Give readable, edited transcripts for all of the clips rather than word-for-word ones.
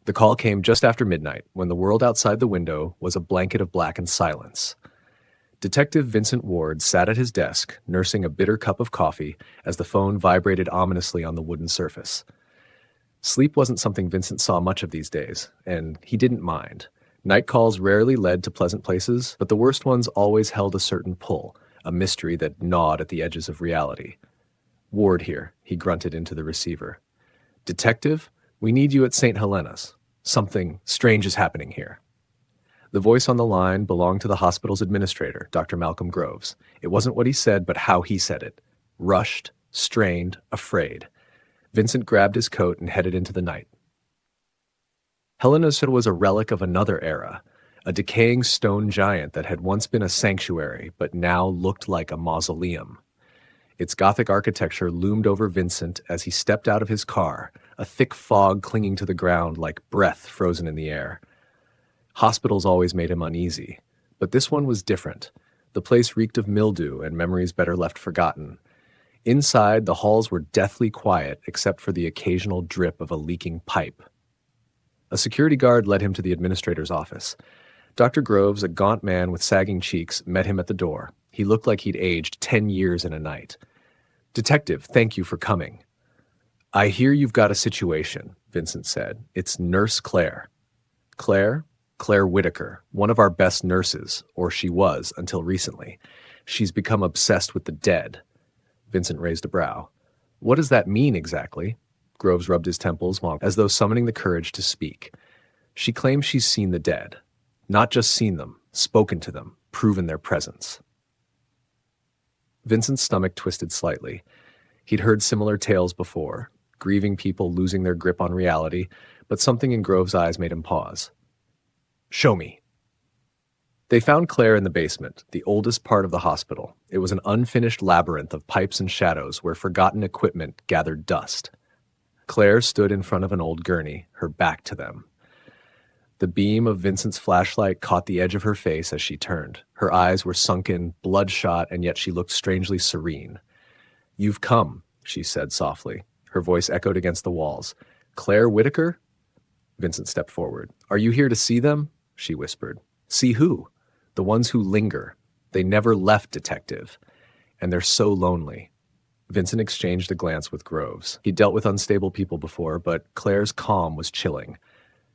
The call came just after midnight, when the world outside the window was a blanket of blackened silence. Detective Vincent Ward sat at his desk, nursing a bitter cup of coffee as the phone vibrated ominously on the wooden surface. Sleep wasn't something Vincent saw much of these days, and he didn't mind. Night calls rarely led to pleasant places, but the worst ones always held a certain pull, a mystery that gnawed at the edges of reality. "Ward here," he grunted into the receiver. "Detective, we need you at St. Helena's. Something strange is happening here." The voice on the line belonged to the hospital's administrator, Dr. Malcolm Groves. It wasn't what he said, but how he said it. Rushed, strained, afraid. Vincent grabbed his coat and headed into the night. Helena's was a relic of another era, a decaying stone giant that had once been a sanctuary, but now looked like a mausoleum. Its Gothic architecture loomed over Vincent as he stepped out of his car, a thick fog clinging to the ground like breath frozen in the air. Hospitals always made him uneasy, but this one was different. The place reeked of mildew and memories better left forgotten. Inside, the halls were deathly quiet except for the occasional drip of a leaking pipe. A security guard led him to the administrator's office. Dr. Groves, a gaunt man with sagging cheeks, met him at the door. He looked like he'd aged 10 years in a night. "Detective, thank you for coming." "I hear you've got a situation," Vincent said. "It's Nurse Claire." "Claire?" "Claire Whitaker, one of our best nurses, or she was until recently. She's become obsessed with the dead." Vincent raised a brow. "What does that mean exactly?" Groves rubbed his temples as though summoning the courage to speak. "She claims she's seen the dead. Not just seen them, spoken to them, proven their presence." Vincent's stomach twisted slightly. He'd heard similar tales before, grieving people losing their grip on reality, but something in Groves' eyes made him pause. "Show me." They found Claire in the basement, the oldest part of the hospital. It was an unfinished labyrinth of pipes and shadows where forgotten equipment gathered dust. Claire stood in front of an old gurney, her back to them. The beam of Vincent's flashlight caught the edge of her face as she turned. Her eyes were sunken, bloodshot, and yet she looked strangely serene. "You've come," she said softly. Her voice echoed against the walls. "Claire Whitaker?" Vincent stepped forward. "Are you here to see them?" she whispered. "See who?" "The ones who linger. They never left, detective. And they're so lonely." Vincent exchanged a glance with Groves. He'd dealt with unstable people before, but Claire's calm was chilling.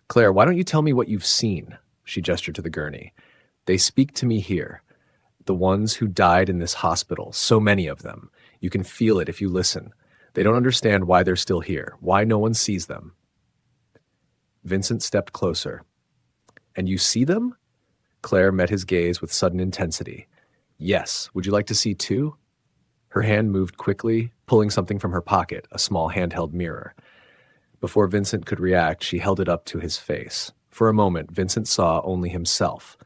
"Claire, why don't you tell me what you've seen?" She gestured to the gurney. "They speak to me here. The ones who died in this hospital, so many of them. You can feel it if you listen. They don't understand why they're still here, why no one sees them." Vincent stepped closer. "And you see them?" Claire met his gaze with sudden intensity. "Yes. Would you like to see too?" Her hand moved quickly, pulling something from her pocket, a small handheld mirror. Before Vincent could react, she held it up to his face. For a moment, Vincent saw only himself.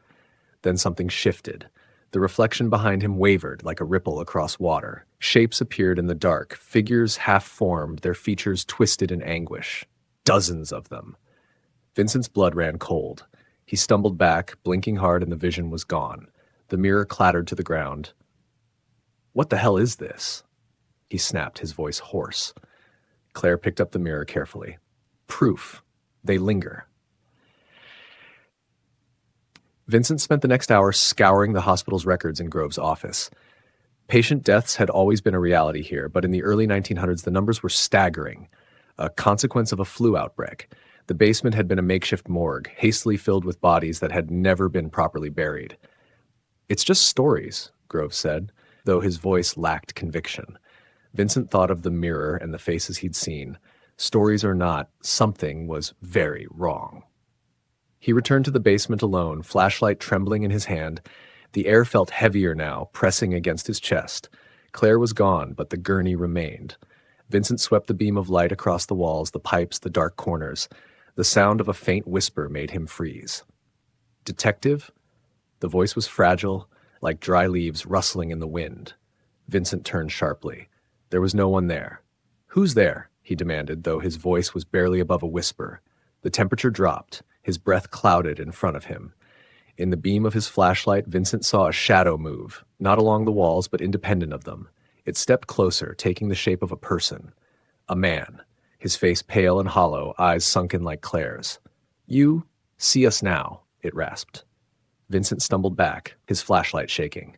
Then something shifted. The reflection behind him wavered like a ripple across water. Shapes appeared in the dark, figures half-formed, their features twisted in anguish. Dozens of them. Vincent's blood ran cold. He stumbled back, blinking hard, and the vision was gone. The mirror clattered to the ground. "What the hell is this?" he snapped, his voice hoarse. Claire picked up the mirror carefully. "Proof. They linger." Vincent spent the next hour scouring the hospital's records in Grove's office. Patient deaths had always been a reality here, but in the early 1900s the numbers were staggering, a consequence of a flu outbreak. The basement had been a makeshift morgue, hastily filled with bodies that had never been properly buried. "It's just stories," Groves said, though his voice lacked conviction. Vincent thought of the mirror and the faces he'd seen. Stories or not, something was very wrong. He returned to the basement alone, flashlight trembling in his hand. The air felt heavier now, pressing against his chest. Claire was gone, but the gurney remained. Vincent swept the beam of light across the walls, the pipes, the dark corners. The sound of a faint whisper made him freeze. "Detective?" The voice was fragile, like dry leaves rustling in the wind. Vincent turned sharply. There was no one there. "Who's there?" he demanded, though his voice was barely above a whisper. The temperature dropped. His breath clouded in front of him. In the beam of his flashlight, Vincent saw a shadow move, not along the walls, but independent of them. It stepped closer, taking the shape of a person. A man, his face pale and hollow, eyes sunken like Claire's. You see us now, it rasped. Vincent stumbled back, his flashlight shaking.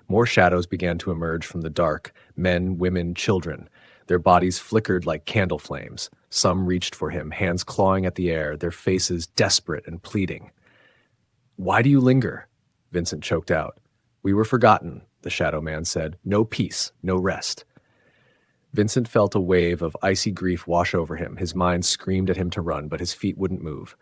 More shadows began to emerge from the dark, men, women, children. Their bodies flickered like candle flames. Some reached for him, hands clawing at the air, their faces desperate and pleading. Why do you linger? Vincent choked out. We were forgotten, the shadow man said. No peace, no rest. Vincent felt a wave of icy grief wash over him. His mind screamed at him to run, but his feet wouldn't move.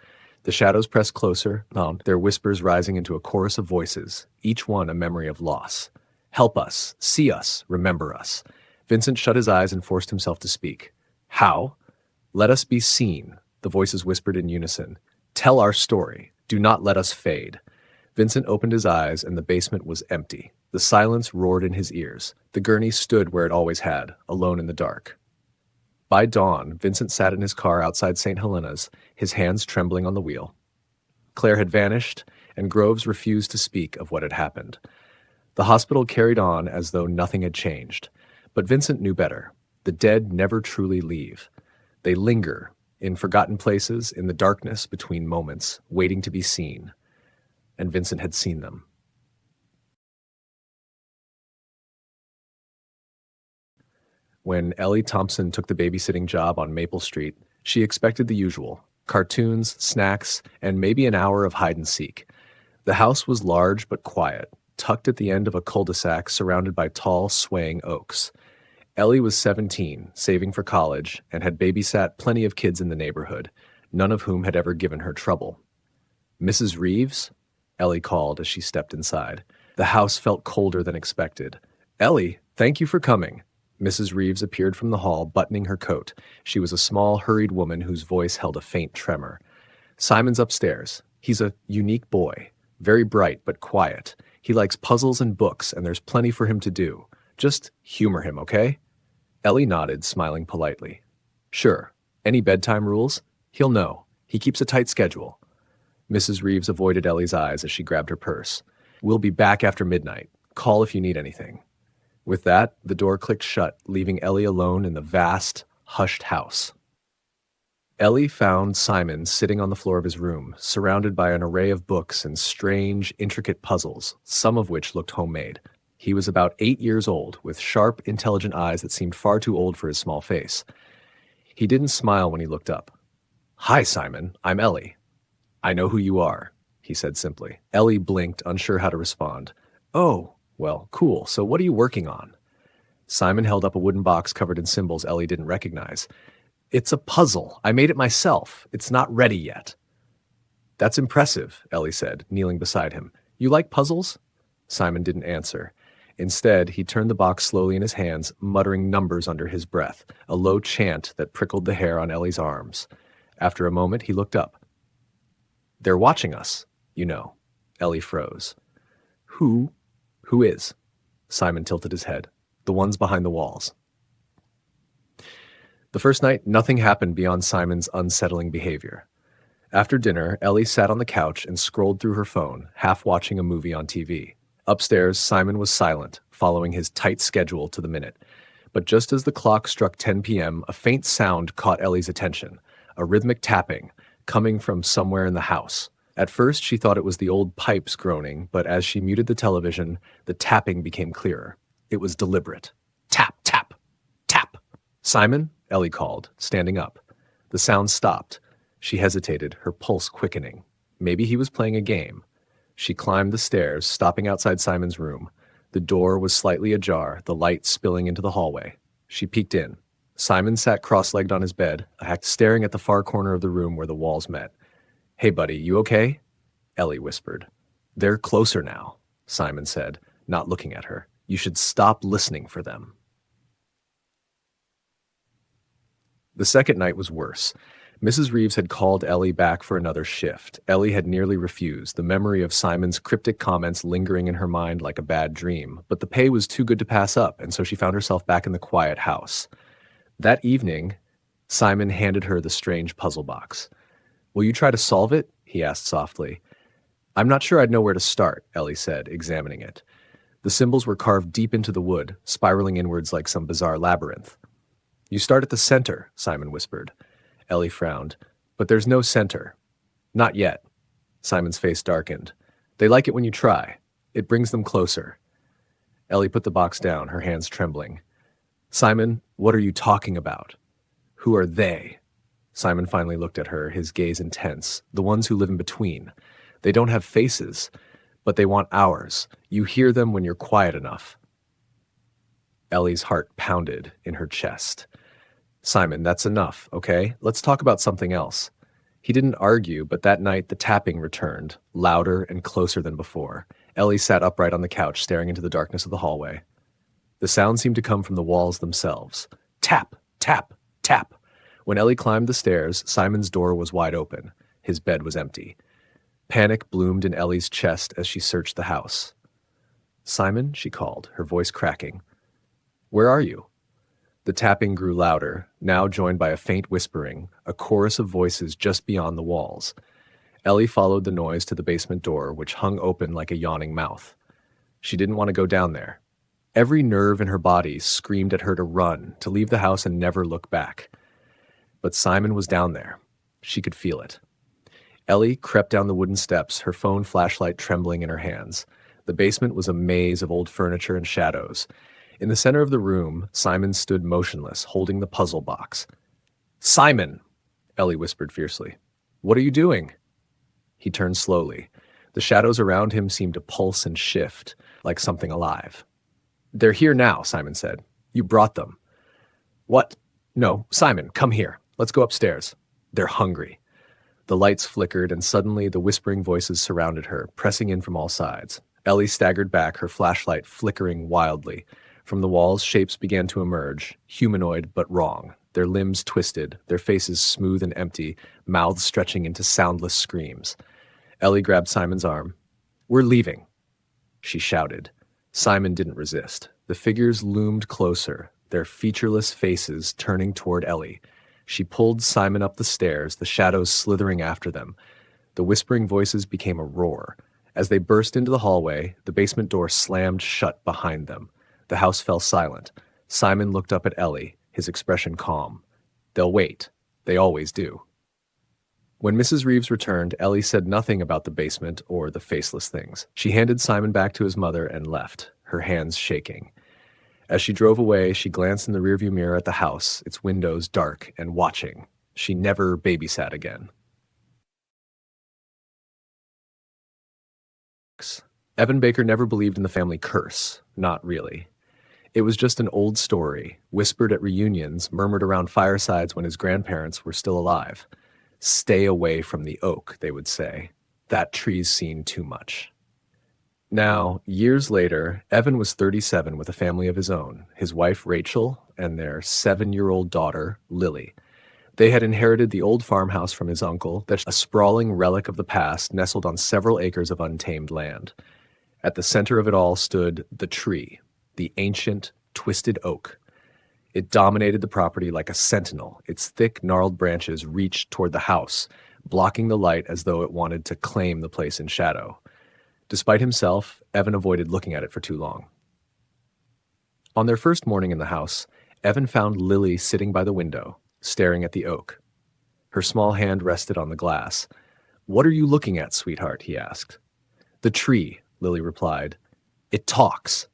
The shadows pressed closer, their whispers rising into a chorus of voices, each one a memory of loss. Help us, see us, remember us. Vincent shut his eyes and forced himself to speak. How? Let us be seen, the voices whispered in unison. Tell our story. Do not let us fade. Vincent opened his eyes and the basement was empty. The silence roared in his ears. The gurney stood where it always had, alone in the dark. By dawn, Vincent sat in his car outside St. Helena's, his hands trembling on the wheel. Claire had vanished, and Groves refused to speak of what had happened. The hospital carried on as though nothing had changed. But Vincent knew better. The dead never truly leave. They linger, in forgotten places, in the darkness between moments, waiting to be seen. And Vincent had seen them. When Ellie Thompson took the babysitting job on Maple Street, she expected the usual: cartoons, snacks, and maybe an hour of hide and seek. The house was large but quiet, tucked at the end of a cul-de-sac surrounded by tall, swaying oaks. Ellie was 17, saving for college, and had babysat plenty of kids in the neighborhood, none of whom had ever given her trouble. Mrs. Reeves? Ellie called as she stepped inside. The house felt colder than expected. Ellie, thank you for coming. Mrs. Reeves appeared from the hall, buttoning her coat. She was a small, hurried woman whose voice held a faint tremor. Simon's upstairs. He's a unique boy, very bright but quiet. He likes puzzles and books, and there's plenty for him to do. Just humor him, okay? Ellie nodded, smiling politely. Sure. Any bedtime rules? He'll know. He keeps a tight schedule. Mrs. Reeves avoided Ellie's eyes as she grabbed her purse. We'll be back after midnight. Call if you need anything. With that, the door clicked shut, leaving Ellie alone in the vast, hushed house. Ellie found Simon sitting on the floor of his room, surrounded by an array of books and strange, intricate puzzles, some of which looked homemade. He was about 8 years old, with sharp, intelligent eyes that seemed far too old for his small face. He didn't smile when he looked up. Hi, Simon. I'm Ellie. I know who you are, he said simply. Ellie blinked, unsure how to respond. Oh, well, cool. So what are you working on? Simon held up a wooden box covered in symbols Ellie didn't recognize. It's a puzzle. I made it myself. It's not ready yet. That's impressive, Ellie said, kneeling beside him. You like puzzles? Simon didn't answer. Instead, he turned the box slowly in his hands, muttering numbers under his breath, a low chant that prickled the hair on Ellie's arms. After a moment, he looked up. They're watching us, you know. Ellie froze. Who is? Simon tilted his head. The ones behind the walls. The first night, nothing happened beyond Simon's unsettling behavior. After dinner, Ellie sat on the couch and scrolled through her phone, half watching a movie on TV. Upstairs, Simon was silent, following his tight schedule to the minute. But just as the clock struck 10 p.m., a faint sound caught Ellie's attention, a rhythmic tapping, coming from somewhere in the house. At first, she thought it was the old pipes groaning, but as she muted the television, the tapping became clearer. It was deliberate. Tap, tap, tap. Simon? Ellie called, standing up. The sound stopped. She hesitated, her pulse quickening. Maybe he was playing a game. She climbed the stairs, stopping outside Simon's room. The door was slightly ajar, the light spilling into the hallway. She peeked in. Simon sat cross-legged on his bed, staring at the far corner of the room where the walls met. Hey, buddy, you okay? Ellie whispered. They're closer now, Simon said, not looking at her. You should stop listening for them. The second night was worse. Mrs. Reeves had called Ellie back for another shift. Ellie had nearly refused, the memory of Simon's cryptic comments lingering in her mind like a bad dream. But the pay was too good to pass up, and so she found herself back in the quiet house. That evening, Simon handed her the strange puzzle box. Will you try to solve it? He asked softly. I'm not sure I'd know where to start, Ellie said, examining it. The symbols were carved deep into the wood, spiraling inwards like some bizarre labyrinth. You start at the center, Simon whispered. Ellie frowned. But there's no center. Not yet. Simon's face darkened. They like it when you try. It brings them closer. Ellie put the box down, her hands trembling. Simon, what are you talking about? Who are they? Simon finally looked at her, his gaze intense. The ones who live in between. They don't have faces, but they want ours. You hear them when you're quiet enough. Ellie's heart pounded in her chest. Simon, that's enough, okay? Let's talk about something else. He didn't argue, but that night the tapping returned, louder and closer than before. Ellie sat upright on the couch, staring into the darkness of the hallway. The sound seemed to come from the walls themselves. Tap, tap, tap. When Ellie climbed the stairs, Simon's door was wide open. His bed was empty. Panic bloomed in Ellie's chest as she searched the house. Simon, she called, her voice cracking. Where are you? The tapping grew louder, now joined by a faint whispering, a chorus of voices just beyond the walls. Ellie followed the noise to the basement door, which hung open like a yawning mouth. She didn't want to go down there. Every nerve in her body screamed at her to run, to leave the house and never look back. But Simon was down there. She could feel it. Ellie crept down the wooden steps, her phone flashlight trembling in her hands. The basement was a maze of old furniture and shadows. In the center of the room, Simon stood motionless, holding the puzzle box. Simon! Ellie whispered fiercely. What are you doing? He turned slowly. The shadows around him seemed to pulse and shift, like something alive. They're here now, Simon said. You brought them. What? No, Simon, come here. Let's go upstairs. They're hungry. The lights flickered, and suddenly the whispering voices surrounded her, pressing in from all sides. Ellie staggered back, her flashlight flickering wildly. From the walls, shapes began to emerge, humanoid but wrong, their limbs twisted, their faces smooth and empty, mouths stretching into soundless screams. Ellie grabbed Simon's arm. We're leaving, she shouted. Simon didn't resist. The figures loomed closer, their featureless faces turning toward Ellie. She pulled Simon up the stairs, the shadows slithering after them. The whispering voices became a roar. As they burst into the hallway, the basement door slammed shut behind them. The house fell silent. Simon looked up at Ellie, his expression calm. They'll wait. They always do. When Mrs. Reeves returned, Ellie said nothing about the basement or the faceless things. She handed Simon back to his mother and left, her hands shaking. As she drove away, she glanced in the rearview mirror at the house, its windows dark and watching. She never babysat again. Evan Baker never believed in the family curse. Not really. It was just an old story, whispered at reunions, murmured around firesides when his grandparents were still alive. Stay away from the oak, they would say. That tree's seen too much. Now, years later, Evan was 37 with a family of his own, his wife Rachel and their 7-year-old daughter, Lily. They had inherited the old farmhouse from his uncle, that's a sprawling relic of the past nestled on several acres of untamed land. At the center of it all stood the tree, the ancient, twisted oak. It dominated the property like a sentinel. Its thick, gnarled branches reached toward the house, blocking the light as though it wanted to claim the place in shadow. Despite himself, Evan avoided looking at it for too long. On their first morning in the house, Evan found Lily sitting by the window, staring at the oak. Her small hand rested on the glass. "What are you looking at, sweetheart?" he asked. "The tree," Lily replied. "It talks."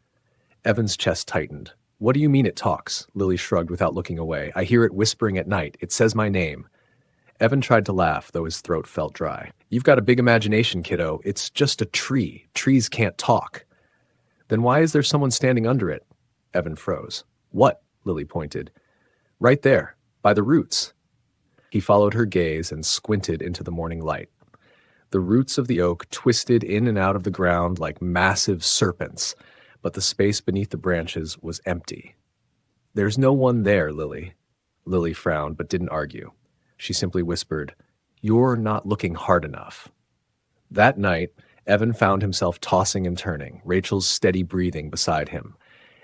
Evan's chest tightened. "What do you mean it talks?" Lily shrugged without looking away. "I hear it whispering at night. It says my name." Evan tried to laugh, though his throat felt dry. "You've got a big imagination, kiddo. It's just a tree. Trees can't talk." "Then why is there someone standing under it?" Evan froze. "What?" Lily pointed. "Right there, by the roots." He followed her gaze and squinted into the morning light. The roots of the oak twisted in and out of the ground like massive serpents, but the space beneath the branches was empty. "There's no one there, Lily." Lily frowned but didn't argue. She simply whispered, "You're not looking hard enough." That night, Evan found himself tossing and turning, Rachel's steady breathing beside him.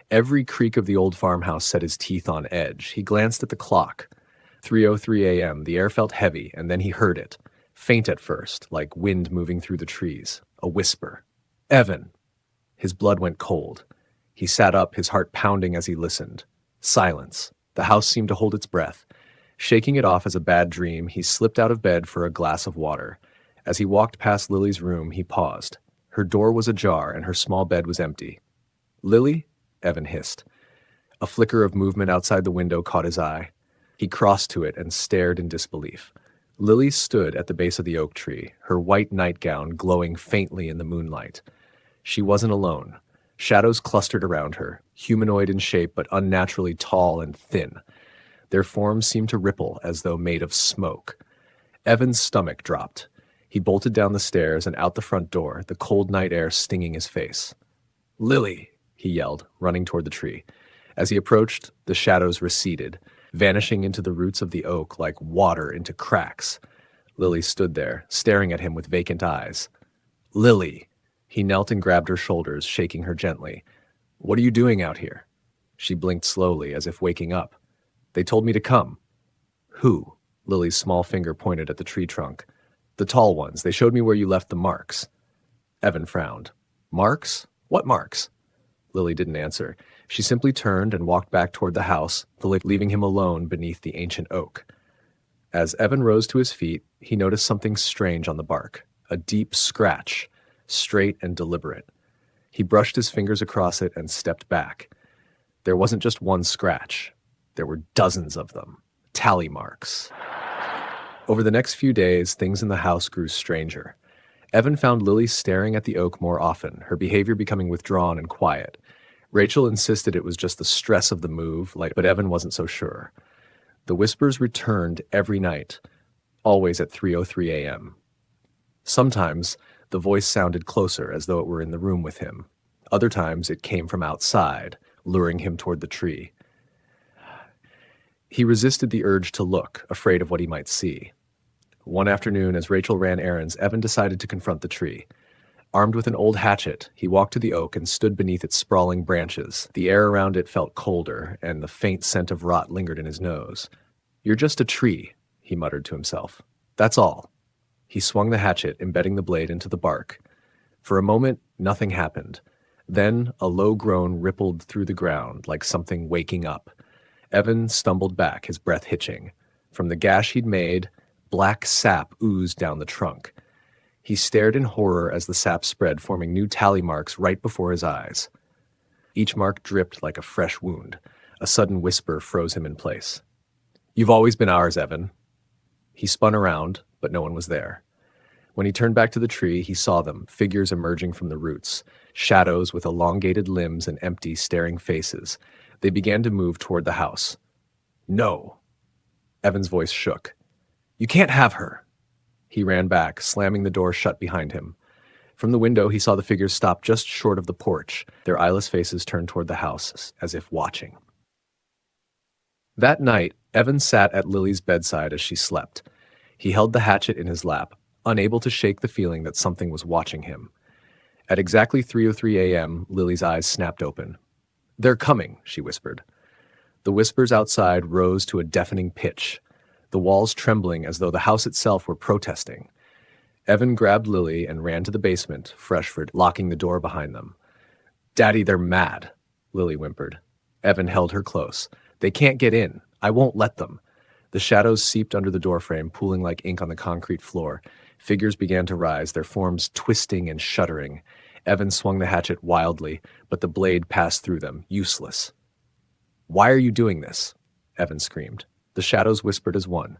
Every creak of the old farmhouse set his teeth on edge. He glanced at the clock. 3:03 a.m. The air felt heavy, and then he heard it. Faint at first, like wind moving through the trees. A whisper. "Evan!" His blood went cold. He sat up, his heart pounding as he listened. Silence. The house seemed to hold its breath. Shaking it off as a bad dream, he slipped out of bed for a glass of water. As he walked past Lily's room, he paused. Her door was ajar and her small bed was empty. "Lily?" Evan hissed. A flicker of movement outside the window caught his eye. He crossed to it and stared in disbelief. Lily stood at the base of the oak tree, her white nightgown glowing faintly in the moonlight. She wasn't alone. Shadows clustered around her, humanoid in shape but unnaturally tall and thin. Their forms seemed to ripple as though made of smoke. Evan's stomach dropped. He bolted down the stairs and out the front door, the cold night air stinging his face. "Lily!" he yelled, running toward the tree. As he approached, the shadows receded, vanishing into the roots of the oak like water into cracks. Lily stood there, staring at him with vacant eyes. "Lily!" He knelt and grabbed her shoulders, shaking her gently. "What are you doing out here?" She blinked slowly, as if waking up. "They told me to come." "Who?" Lily's small finger pointed at the tree trunk. "The tall ones. They showed me where you left the marks." Evan frowned. "Marks? What marks?" Lily didn't answer. She simply turned and walked back toward the house, leaving him alone beneath the ancient oak. As Evan rose to his feet, he noticed something strange on the bark, a deep scratch, straight and deliberate. He brushed his fingers across it and stepped back. There wasn't just one scratch. There were dozens of them, tally marks. Over the next few days, things in the house grew stranger. Evan found Lily staring at the oak more often, her behavior becoming withdrawn and quiet. Rachel insisted it was just the stress of the move, but Evan wasn't so sure. The whispers returned every night, always at 3:03 a.m. Sometimes the voice sounded closer, as though it were in the room with him. Other times it came from outside, luring him toward the tree. He resisted the urge to look, afraid of what he might see. One afternoon, as Rachel ran errands, Evan decided to confront the tree. Armed with an old hatchet, he walked to the oak and stood beneath its sprawling branches. The air around it felt colder, and the faint scent of rot lingered in his nose. "You're just a tree," he muttered to himself. "That's all." He swung the hatchet, embedding the blade into the bark. For a moment, nothing happened. Then a low groan rippled through the ground, like something waking up. Evan stumbled back, his breath hitching. From the gash he'd made, black sap oozed down the trunk. He stared in horror as the sap spread, forming new tally marks right before his eyes. Each mark dripped like a fresh wound. A sudden whisper froze him in place. "You've always been ours, Evan." He spun around, but no one was there. When he turned back to the tree, he saw them, figures emerging from the roots, shadows with elongated limbs and empty, staring faces. They began to move toward the house. "No." Evan's voice shook. "You can't have her." He ran back, slamming the door shut behind him. From the window, he saw the figures stop just short of the porch, their eyeless faces turned toward the house, as if watching. That night, Evan sat at Lily's bedside as she slept. He held the hatchet in his lap, unable to shake the feeling that something was watching him. At exactly 3:03 a.m., Lily's eyes snapped open. "They're coming," she whispered. The whispers outside rose to a deafening pitch, the walls trembling as though the house itself were protesting. Evan grabbed Lily and ran to the basement, Freshford locking the door behind them. "Daddy, they're mad," Lily whimpered. Evan held her close. "They can't get in. I won't let them." The shadows seeped under the doorframe, pooling like ink on the concrete floor. Figures began to rise, their forms twisting and shuddering. Evan swung the hatchet wildly, but the blade passed through them, useless. "Why are you doing this?" Evan screamed. The shadows whispered as one.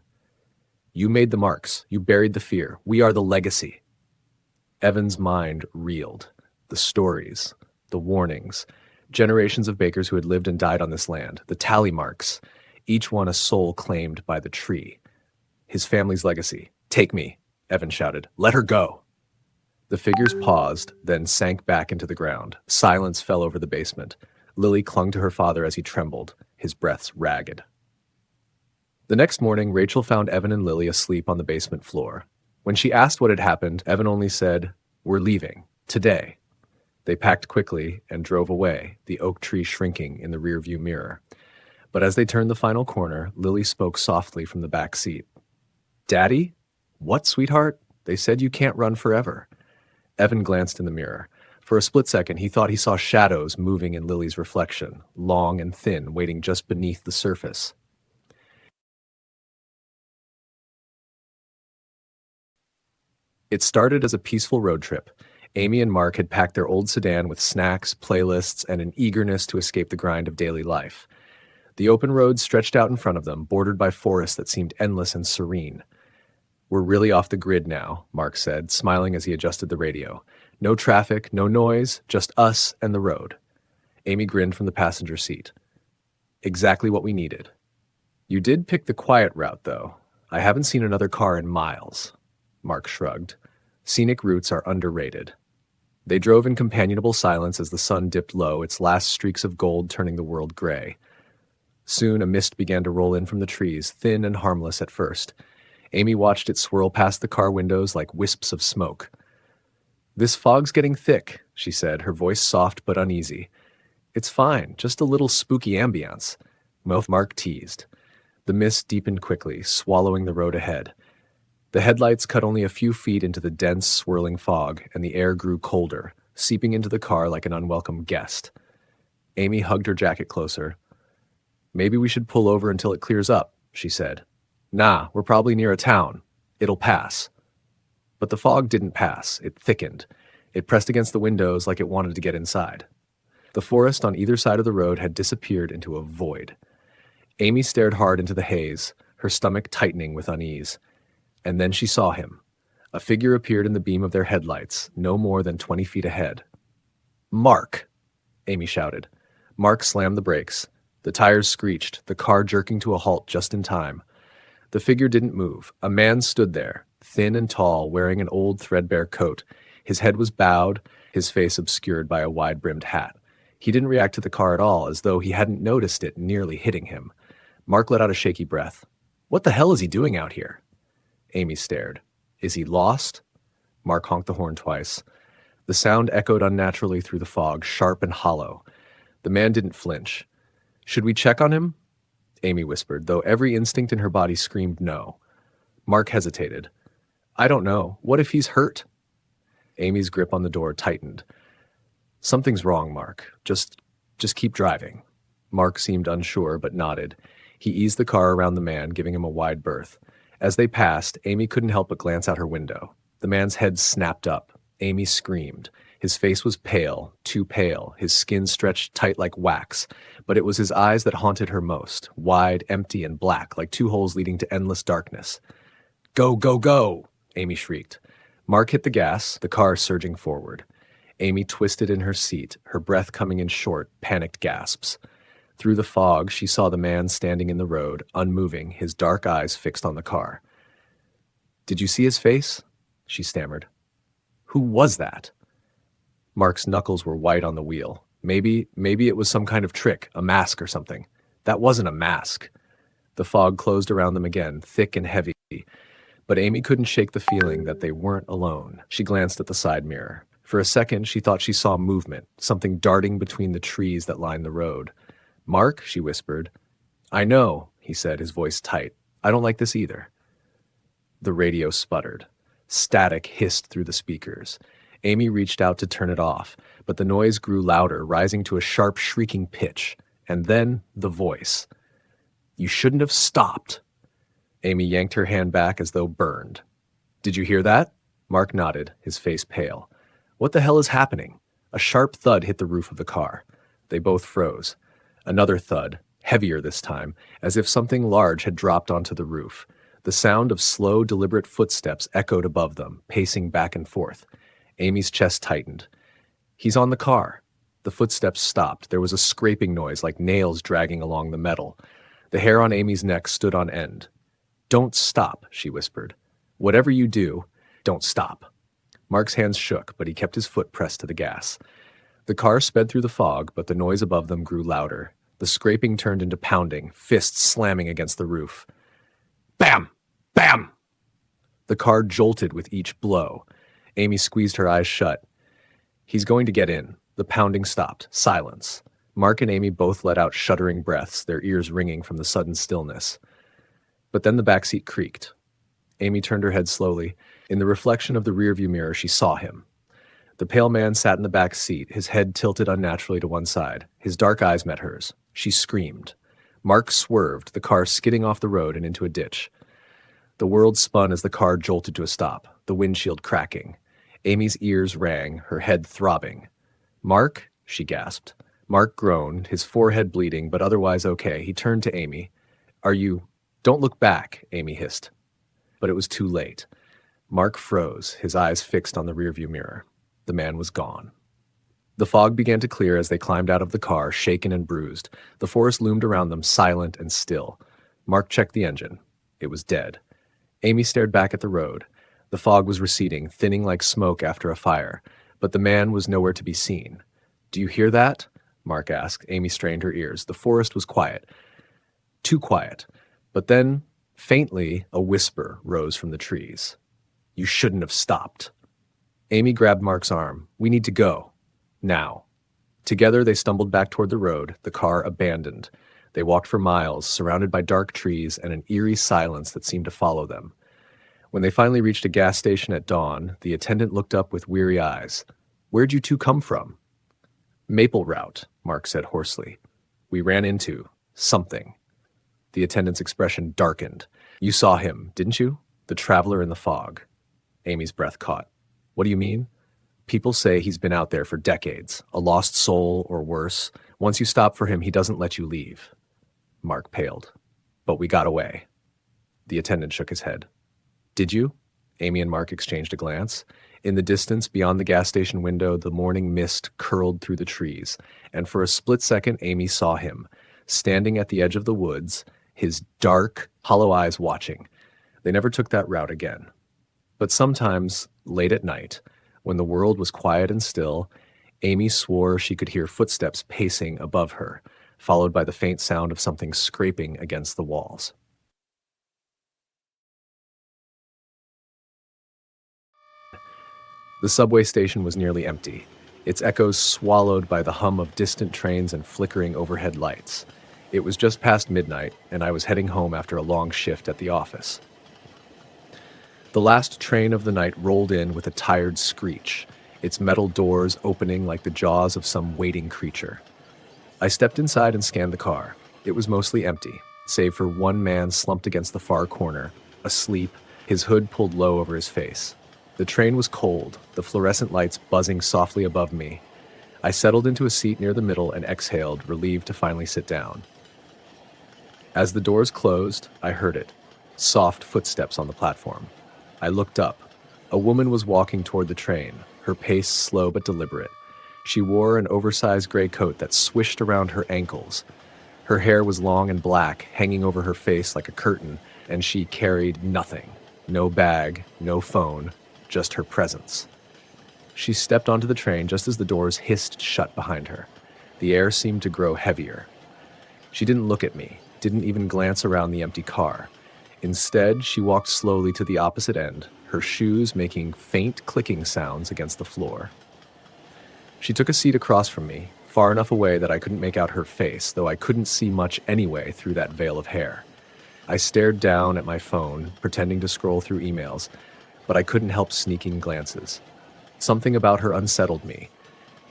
"You made the marks. You buried the fear. We are the legacy." Evan's mind reeled. The stories, the warnings, generations of bakers who had lived and died on this land, the tally marks, each one a soul claimed by the tree. His family's legacy. "Take me," Evan shouted. "Let her go." The figures paused, then sank back into the ground. Silence fell over the basement. Lily clung to her father as he trembled, his breaths ragged. The next morning, Rachel found Evan and Lily asleep on the basement floor. When she asked what had happened, Evan only said, "We're leaving. Today." They packed quickly and drove away, the oak tree shrinking in the rearview mirror. But as they turned the final corner, Lily spoke softly from the back seat. "Daddy? What, sweetheart? They said you can't run forever." Evan glanced in the mirror. For a split second, he thought he saw shadows moving in Lily's reflection, long and thin, waiting just beneath the surface. It started as a peaceful road trip. Amy and Mark had packed their old sedan with snacks, playlists, and an eagerness to escape the grind of daily life. The open road stretched out in front of them, bordered by forests that seemed endless and serene. "We're really off the grid now," Mark said, smiling as he adjusted the radio. "No traffic, no noise, just us and the road." Amy grinned from the passenger seat. "Exactly what we needed." "You did pick the quiet route, though. I haven't seen another car in miles." Mark shrugged. "Scenic routes are underrated." They drove in companionable silence as the sun dipped low, its last streaks of gold turning the world gray. Soon a mist began to roll in from the trees, thin and harmless at first. Amy watched it swirl past the car windows like wisps of smoke. "This fog's getting thick," she said, her voice soft but uneasy. "It's fine, just a little spooky ambience." Mark teased. The mist deepened quickly, swallowing the road ahead. The headlights cut only a few feet into the dense, swirling fog, and the air grew colder, seeping into the car like an unwelcome guest. Amy hugged her jacket closer. "Maybe we should pull over until it clears up," she said. "Nah, we're probably near a town. It'll pass." But the fog didn't pass. It thickened. It pressed against the windows like it wanted to get inside. The forest on either side of the road had disappeared into a void. Amy stared hard into the haze, her stomach tightening with unease. And then she saw him. A figure appeared in the beam of their headlights, no more than 20 feet ahead. "Mark!" Amy shouted. Mark slammed the brakes. The tires screeched, the car jerking to a halt just in time. The figure didn't move. A man stood there, thin and tall, wearing an old threadbare coat. His head was bowed, his face obscured by a wide-brimmed hat. He didn't react to the car at all, as though he hadn't noticed it nearly hitting him. Mark let out a shaky breath. "What the hell is he doing out here?" Amy stared. "Is he lost?" Mark honked the horn twice. The sound echoed unnaturally through the fog, sharp and hollow. The man didn't flinch. "Should we check on him?" Amy whispered, though every instinct in her body screamed no. Mark hesitated. "I don't know. What if he's hurt?" Amy's grip on the door tightened. "Something's wrong, Mark. Just keep driving." Mark seemed unsure, but nodded. He eased the car around the man, giving him a wide berth. As they passed, Amy couldn't help but glance out her window. The man's head snapped up. Amy screamed. His face was pale, too pale, his skin stretched tight like wax, but it was his eyes that haunted her most, wide, empty, and black, like two holes leading to endless darkness. "Go, go, go!" Amy shrieked. Mark hit the gas, the car surging forward. Amy twisted in her seat, her breath coming in short, panicked gasps. Through the fog, she saw the man standing in the road, unmoving, his dark eyes fixed on the car. "Did you see his face?" she stammered. "Who was that?" Mark's knuckles were white on the wheel. Maybe it was some kind of trick, a mask or something. That wasn't a mask. The fog closed around them again, thick and heavy. But Amy couldn't shake the feeling that they weren't alone. She glanced at the side mirror. For a second, she thought she saw movement, something darting between the trees that lined the road. "Mark," she whispered. "I know," he said, his voice tight. "I don't like this either." The radio sputtered. Static hissed through the speakers. Amy reached out to turn it off, but the noise grew louder, rising to a sharp, shrieking pitch. And then the voice. "You shouldn't have stopped." Amy yanked her hand back as though burned. "Did you hear that?" Mark nodded, his face pale. "What the hell is happening?" A sharp thud hit the roof of the car. They both froze. Another thud, heavier this time, as if something large had dropped onto the roof. The sound of slow, deliberate footsteps echoed above them, pacing back and forth. Amy's chest tightened. "He's on the car." The footsteps stopped. There was a scraping noise like nails dragging along the metal. The hair on Amy's neck stood on end. "Don't stop," she whispered. "Whatever you do, don't stop." Mark's hands shook, but he kept his foot pressed to the gas. The car sped through the fog, but the noise above them grew louder. The scraping turned into pounding, fists slamming against the roof. Bam! Bam! The car jolted with each blow. Amy squeezed her eyes shut. "He's going to get in." The pounding stopped. Silence. Mark and Amy both let out shuddering breaths, their ears ringing from the sudden stillness. But then the backseat creaked. Amy turned her head slowly. In the reflection of the rearview mirror, she saw him. The pale man sat in the back seat, his head tilted unnaturally to one side. His dark eyes met hers. She screamed. Mark swerved, the car skidding off the road and into a ditch. The world spun as the car jolted to a stop. the windshield cracking. Amy's ears rang, her head throbbing. "Mark?" she gasped. Mark groaned, his forehead bleeding, but otherwise okay. He turned to Amy. "Are you—" "Don't look back," Amy hissed. But it was too late. Mark froze, his eyes fixed on the rearview mirror. The man was gone. The fog began to clear as they climbed out of the car, shaken and bruised. The forest loomed around them, silent and still. Mark checked the engine. It was dead. Amy stared back at the road. The fog was receding, thinning like smoke after a fire, but the man was nowhere to be seen. "Do you hear that?" Mark asked. Amy strained her ears. The forest was quiet. Too quiet. But then, faintly, a whisper rose from the trees. "You shouldn't have stopped." Amy grabbed Mark's arm. "We need to go. Now." Together they stumbled back toward the road, the car abandoned. They walked for miles, surrounded by dark trees and an eerie silence that seemed to follow them. When they finally reached a gas station at dawn, the attendant looked up with weary eyes. "Where'd you two come from?" "Maple Route," Mark said hoarsely. "We ran into something." The attendant's expression darkened. "You saw him, didn't you? The traveler in the fog." Amy's breath caught. "What do you mean?" "People say he's been out there for decades, a lost soul or worse. Once you stop for him, he doesn't let you leave." Mark paled. "But we got away." The attendant shook his head. "Did you?" Amy and Mark exchanged a glance. In the distance, beyond the gas station window, the morning mist curled through the trees, and for a split second Amy saw him, standing at the edge of the woods, his dark, hollow eyes watching. They never took that route again. But sometimes, late at night, when the world was quiet and still, Amy swore she could hear footsteps pacing above her, followed by the faint sound of something scraping against the walls. The subway station was nearly empty, its echoes swallowed by the hum of distant trains and flickering overhead lights. It was just past midnight, and I was heading home after a long shift at the office. The last train of the night rolled in with a tired screech, its metal doors opening like the jaws of some waiting creature. I stepped inside and scanned the car. It was mostly empty, save for one man slumped against the far corner, asleep, his hood pulled low over his face. The train was cold, the fluorescent lights buzzing softly above me. I settled into a seat near the middle and exhaled, relieved to finally sit down. As the doors closed, I heard it. Soft footsteps on the platform. I looked up. A woman was walking toward the train, her pace slow but deliberate. She wore an oversized gray coat that swished around her ankles. Her hair was long and black, hanging over her face like a curtain, and she carried nothing. No bag, no phone, just her presence. She stepped onto the train just as the doors hissed shut behind her. The air seemed to grow heavier. She didn't look at me, didn't even glance around the empty car. Instead, she walked slowly to the opposite end, her shoes making faint clicking sounds against the floor. She took a seat across from me, far enough away that I couldn't make out her face, though I couldn't see much anyway through that veil of hair. I stared down at my phone, pretending to scroll through emails, but I couldn't help sneaking glances. Something about her unsettled me.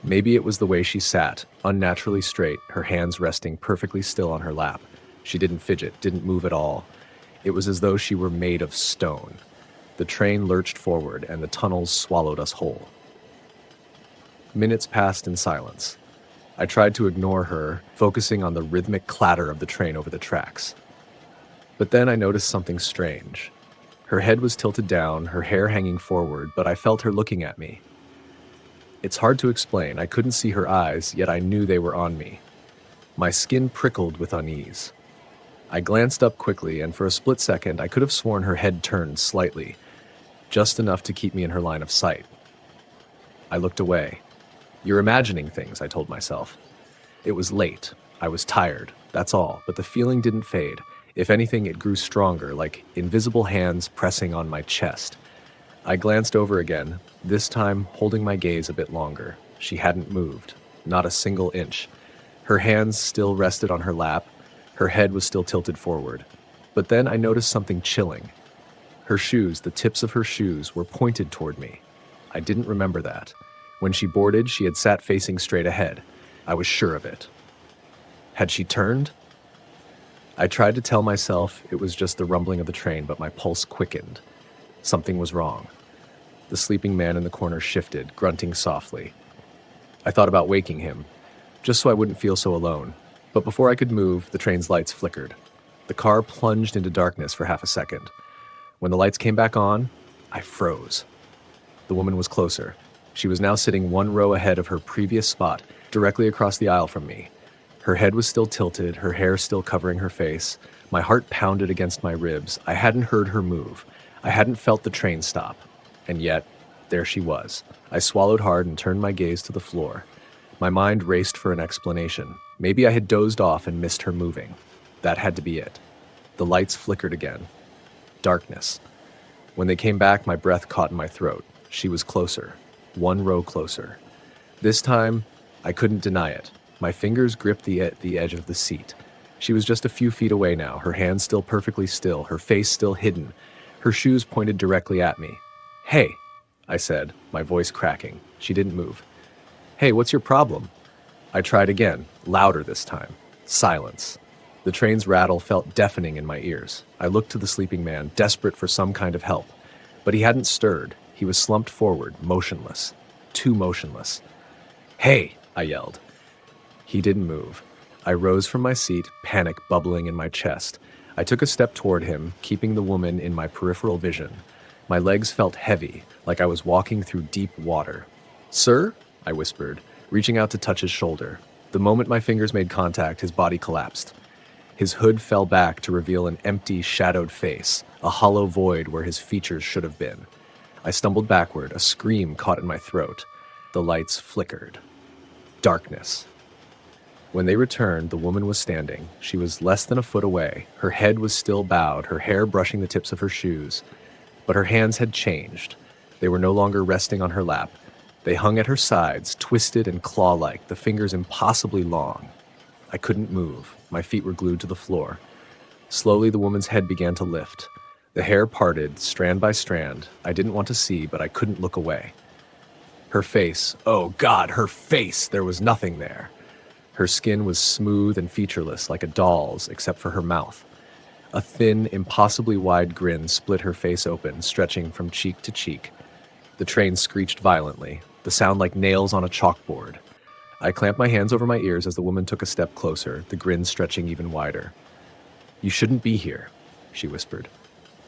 Maybe it was the way she sat, unnaturally straight, her hands resting perfectly still on her lap. She didn't fidget, didn't move at all. It was as though she were made of stone. The train lurched forward, and the tunnels swallowed us whole. Minutes passed in silence. I tried to ignore her, focusing on the rhythmic clatter of the train over the tracks. But then I noticed something strange. Her head was tilted down, her hair hanging forward, but I felt her looking at me. It's hard to explain. I couldn't see her eyes, yet I knew they were on me. My skin prickled with unease. I glanced up quickly, and for a split second, I could have sworn her head turned slightly, just enough to keep me in her line of sight. I looked away. "You're imagining things," I told myself. It was late. I was tired, that's all, but the feeling didn't fade. If anything, it grew stronger, like invisible hands pressing on my chest. I glanced over again, this time holding my gaze a bit longer. She hadn't moved, not a single inch. Her hands still rested on her lap. Her head was still tilted forward. But then I noticed something chilling. Her shoes, the tips of her shoes, were pointed toward me. I didn't remember that. When she boarded, she had sat facing straight ahead. I was sure of it. Had she turned? I tried to tell myself it was just the rumbling of the train, but my pulse quickened. Something was wrong. The sleeping man in the corner shifted, grunting softly. I thought about waking him, just so I wouldn't feel so alone. But before I could move, the train's lights flickered. The car plunged into darkness for half a second. When the lights came back on, I froze. The woman was closer. She was now sitting one row ahead of her previous spot, directly across the aisle from me. Her head was still tilted, her hair still covering her face. My heart pounded against my ribs. I hadn't heard her move. I hadn't felt the train stop. And yet, there she was. I swallowed hard and turned my gaze to the floor. My mind raced for an explanation. Maybe I had dozed off and missed her moving. That had to be it. The lights flickered again. Darkness. When they came back, my breath caught in my throat. She was closer. One row closer. This time, I couldn't deny it. My fingers gripped the edge of the seat. She was just a few feet away now, her hands still perfectly still, her face still hidden. Her shoes pointed directly at me. "Hey," I said, my voice cracking. She didn't move. "Hey, what's your problem?" I tried again, louder this time. Silence. The train's rattle felt deafening in my ears. I looked to the sleeping man, desperate for some kind of help. But he hadn't stirred. He was slumped forward, motionless. Too motionless. "Hey!" I yelled. He didn't move. I rose from my seat, panic bubbling in my chest. I took a step toward him, keeping the woman in my peripheral vision. My legs felt heavy, like I was walking through deep water. "Sir?" I whispered, reaching out to touch his shoulder. The moment my fingers made contact, his body collapsed. His hood fell back to reveal an empty, shadowed face, a hollow void where his features should have been. I stumbled backward, a scream caught in my throat. The lights flickered. Darkness. When they returned, the woman was standing. She was less than a foot away. Her head was still bowed, her hair brushing the tips of her shoes. But her hands had changed. They were no longer resting on her lap. They hung at her sides, twisted and claw-like, the fingers impossibly long. I couldn't move. My feet were glued to the floor. Slowly, the woman's head began to lift. The hair parted, strand by strand. I didn't want to see, but I couldn't look away. Her face, oh God, her face! There was nothing there. Her skin was smooth and featureless, like a doll's, except for her mouth. A thin, impossibly wide grin split her face open, stretching from cheek to cheek. The train screeched violently, the sound like nails on a chalkboard. I clamped my hands over my ears as the woman took a step closer, the grin stretching even wider. "You shouldn't be here," she whispered.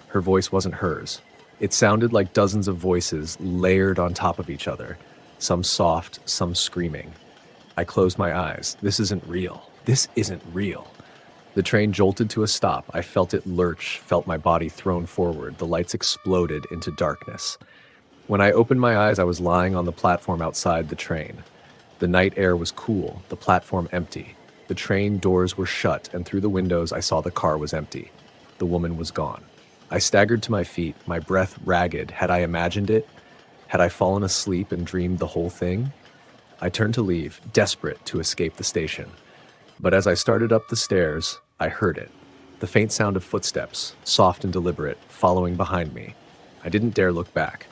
Her voice wasn't hers. It sounded like dozens of voices layered on top of each other, some soft, some screaming. I closed my eyes. This isn't real. This isn't real. The train jolted to a stop. I felt it lurch, felt my body thrown forward. The lights exploded into darkness. When I opened my eyes, I was lying on the platform outside the train. The night air was cool, the platform empty. The train doors were shut, and through the windows I saw the car was empty. The woman was gone. I staggered to my feet, my breath ragged. Had I imagined it? Had I fallen asleep and dreamed the whole thing? I turned to leave, desperate to escape the station. But as I started up the stairs, I heard it. The faint sound of footsteps, soft and deliberate, following behind me. I didn't dare look back.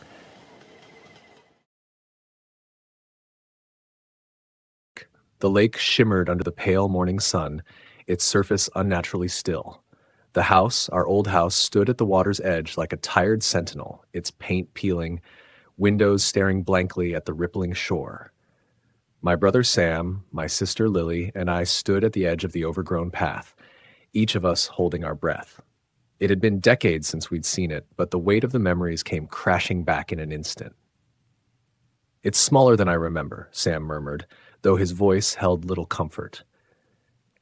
The lake shimmered under the pale morning sun, its surface unnaturally still. The house, our old house, stood at the water's edge like a tired sentinel, its paint peeling, windows staring blankly at the rippling shore. My brother Sam, my sister Lily, and I stood at the edge of the overgrown path, each of us holding our breath. It had been decades since we'd seen it, but the weight of the memories came crashing back in an instant. "It's smaller than I remember," Sam murmured, though his voice held little comfort.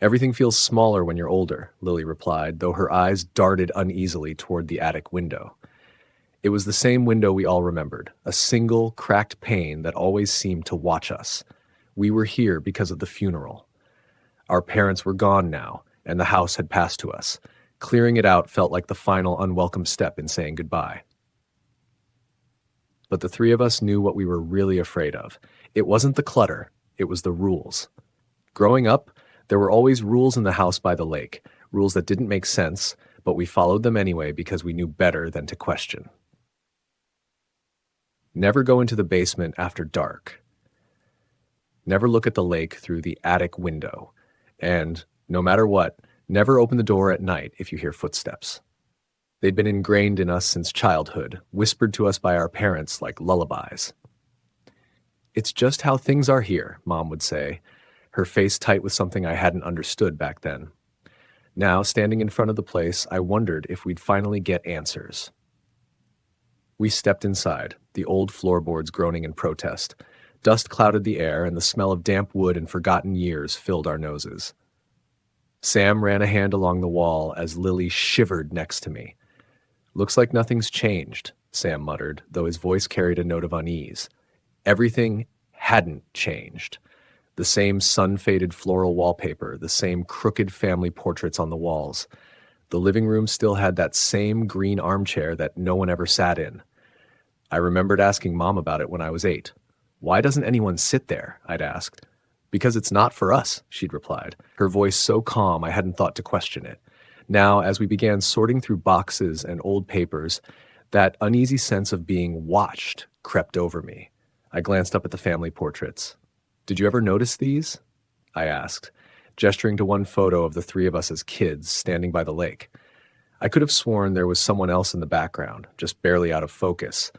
"Everything feels smaller when you're older," Lily replied, though her eyes darted uneasily toward the attic window. It was the same window we all remembered, a single, cracked pane that always seemed to watch us. We were here because of the funeral. Our parents were gone now, and the house had passed to us. Clearing it out felt like the final unwelcome step in saying goodbye. But the three of us knew what we were really afraid of. It wasn't the clutter, it was the rules. Growing up, there were always rules in the house by the lake, rules that didn't make sense, but we followed them anyway because we knew better than to question. Never go into the basement after dark. Never look at the lake through the attic window. And, no matter what, never open the door at night if you hear footsteps. They'd been ingrained in us since childhood, whispered to us by our parents like lullabies. "It's just how things are here," Mom would say, her face tight with something I hadn't understood back then. Now, standing in front of the place, I wondered if we'd finally get answers. We stepped inside, the old floorboards groaning in protest. Dust clouded the air, and the smell of damp wood and forgotten years filled our noses. Sam ran a hand along the wall as Lily shivered next to me. "Looks like nothing's changed," Sam muttered, though his voice carried a note of unease. Everything hadn't changed. The same sun-faded floral wallpaper, the same crooked family portraits on the walls. The living room still had that same green armchair that no one ever sat in. I remembered asking Mom about it when I was 8. "Why doesn't anyone sit there?" I'd asked. "Because it's not for us," she'd replied, her voice so calm I hadn't thought to question it. Now, as we began sorting through boxes and old papers, that uneasy sense of being watched crept over me. I glanced up at the family portraits. "Did you ever notice these?" I asked, gesturing to one photo of the three of us as kids standing by the lake. I could have sworn there was someone else in the background, just barely out of focus.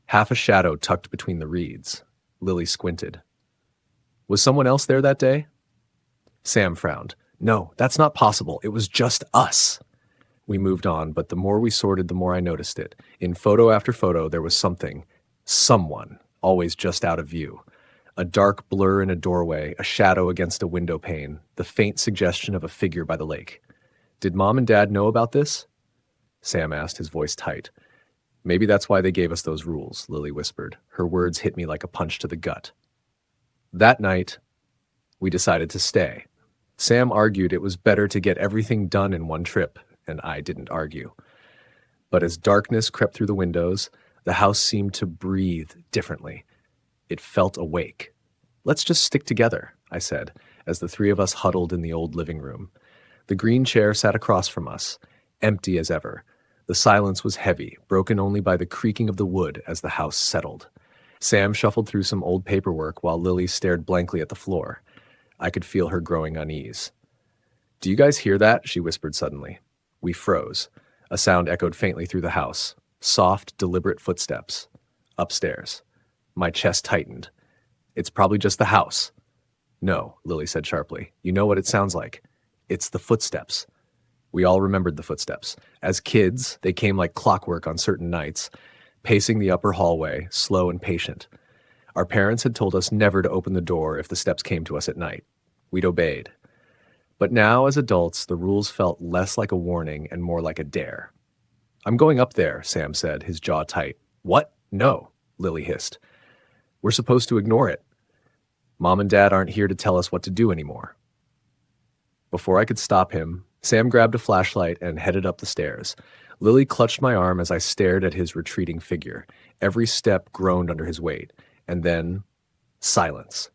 Half a shadow tucked between the reeds. Lily squinted. "Was someone else there that day?" Sam frowned. "No, that's not possible. It was just us." We moved on, but the more we sorted, the more I noticed it. In photo after photo, there was something, someone, always just out of view. A dark blur in a doorway, a shadow against a window pane, the faint suggestion of a figure by the lake. "Did Mom and Dad know about this?" Sam asked, his voice tight. "Maybe that's why they gave us those rules," Lily whispered. Her words hit me like a punch to the gut. That night, we decided to stay. Sam argued it was better to get everything done in one trip, and I didn't argue. But as darkness crept through the windows, the house seemed to breathe differently. It felt awake. "Let's just stick together," I said, as the three of us huddled in the old living room. The green chair sat across from us, empty as ever. The silence was heavy, broken only by the creaking of the wood as the house settled. Sam shuffled through some old paperwork while Lily stared blankly at the floor. I could feel her growing unease. "Do you guys hear that?" she whispered suddenly. We froze. A sound echoed faintly through the house. Soft, deliberate footsteps. Upstairs. My chest tightened. "It's probably just the house." "No," Lily said sharply. "You know what it sounds like. It's the footsteps." We all remembered the footsteps. As kids, they came like clockwork on certain nights, pacing the upper hallway, slow and patient. Our parents had told us never to open the door if the steps came to us at night. We'd obeyed. But now, as adults, the rules felt less like a warning and more like a dare. "I'm going up there," Sam said, his jaw tight. "What? No," Lily hissed. "We're supposed to ignore it. Mom and Dad aren't here to tell us what to do anymore." Before I could stop him, Sam grabbed a flashlight and headed up the stairs. Lily clutched my arm as I stared at his retreating figure. Every step groaned under his weight. And then, silence.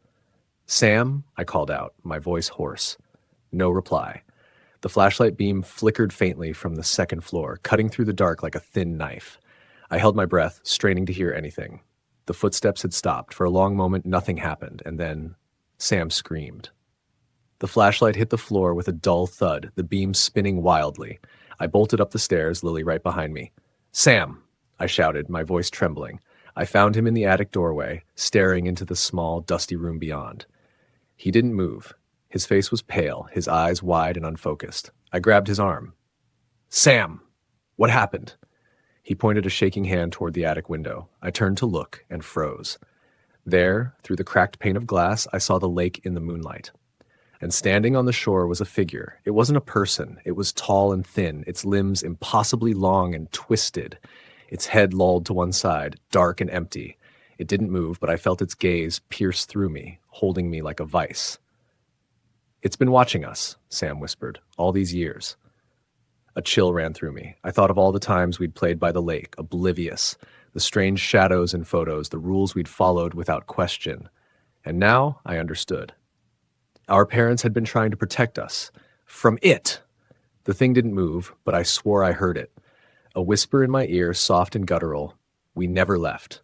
"Sam," I called out, my voice hoarse. No reply. The flashlight beam flickered faintly from the second floor, cutting through the dark like a thin knife. I held my breath, straining to hear anything. The footsteps had stopped. For a long moment, nothing happened, and then Sam screamed. The flashlight hit the floor with a dull thud, the beam spinning wildly. I bolted up the stairs, Lily right behind me. "Sam!" I shouted, my voice trembling. I found him in the attic doorway, staring into the small, dusty room beyond. He didn't move. His face was pale, his eyes wide and unfocused. I grabbed his arm. "Sam! What happened?" He pointed a shaking hand toward the attic window. I turned to look and froze. There, through the cracked pane of glass, I saw the lake in the moonlight. And standing on the shore was a figure. It wasn't a person. It was tall and thin, its limbs impossibly long and twisted, its head lolled to one side, dark and empty. It didn't move, but I felt its gaze pierce through me, holding me like a vice. "It's been watching us," Sam whispered, "all these years." A chill ran through me. I thought of all the times we'd played by the lake, oblivious, the strange shadows in photos, the rules we'd followed without question. And now I understood. Our parents had been trying to protect us. From it! The thing didn't move, but I swore I heard it. A whisper in my ear, soft and guttural. We never left.